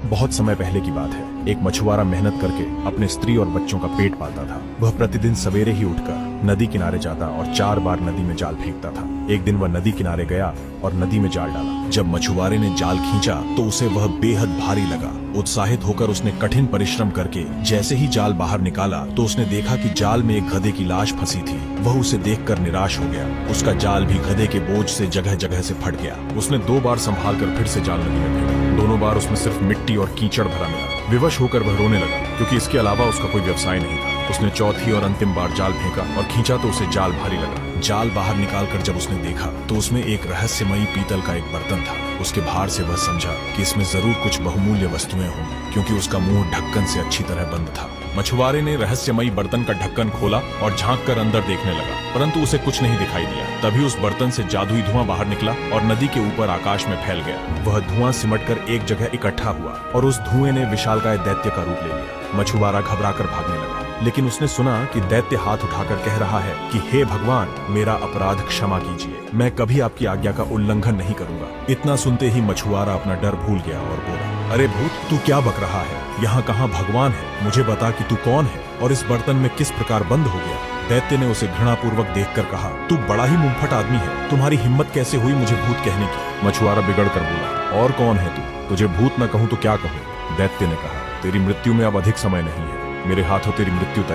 बहुत समय पहले की बात है। एक मछुआरा मेहनत करके अपने स्त्री और बच्चों का पेट पालता था। वह प्रतिदिन सवेरे ही उठकर नदी किनारे जाता और 4 बार नदी में जाल फेंकता था। एक दिन वह नदी किनारे गया और नदी में जाल डाला। जब मछुआरे ने जाल खींचा तो उसे वह बेहद भारी लगा। उत्साहित होकर उसने कठिन परिश्रम करके जैसे ही जाल बाहर निकाला तो उसने देखा कि जाल में एक गधे की लाश फंसी थी। वह उसे देखकर निराश हो गया। उसका जाल भी गधे के बोझ से जगह जगह से फट गया। उसने 2 बार संभाल कर फिर से जाल नदी में फेंका। दोनों बार उसमें सिर्फ मिट्टी और कीचड़ भरा मिला। विवश होकर वह रोने लगा, क्योंकि इसके अलावा उसका कोई व्यवसाय नहीं था। उसने चौथी और अंतिम बार जाल फेंका और खींचा तो उसे जाल भारी लगा। जाल बाहर निकालकर जब उसने देखा तो उसमें एक रहस्यमयी पीतल का एक बर्तन था। उसके भार से वह समझा कि इसमें जरूर कुछ बहुमूल्य वस्तुएं होंगी, क्योंकि उसका मुंह ढक्कन से अच्छी तरह बंद था। मछुआरे ने रहस्यमयी बर्तन का ढक्कन खोला और झांक कर अंदर देखने लगा, परंतु उसे कुछ नहीं दिखाई दिया। तभी उस बर्तन से जादुई धुआं बाहर निकला और नदी के ऊपर आकाश में फैल गया। वह धुआं सिमटकर एक जगह इकट्ठा हुआ और उस धुएं ने विशालकाय दैत्य का रूप ले लिया। मछुआरा घबराकर भागने लगा, लेकिन उसने सुना कि दैत्य हाथ उठाकर कह रहा है कि हे भगवान, मेरा अपराध क्षमा कीजिए, मैं कभी आपकी आज्ञा का उल्लंघन नहीं करूंगा। इतना सुनते ही मछुआरा अपना डर भूल गया और बोला, अरे भूत, तू क्या बक रहा है? यहाँ कहाँ भगवान है? मुझे बता कि तू कौन है और इस बर्तन में किस प्रकार बंद हो गया? दैत्य ने उसे घृणापूर्वक देखकर कहा, तू बड़ा ही मुंहफट आदमी है, तुम्हारी हिम्मत कैसे हुई मुझे भूत कहने की? मछुआरा बिगड़ कर बोला, और कौन है तू? तुझे भूत न कहूं तो क्या कहूं? दैत्य ने कहा, तेरी मृत्यु में अब अधिक समय नहीं है, मेरे हाथों तेरी मृत्यु तय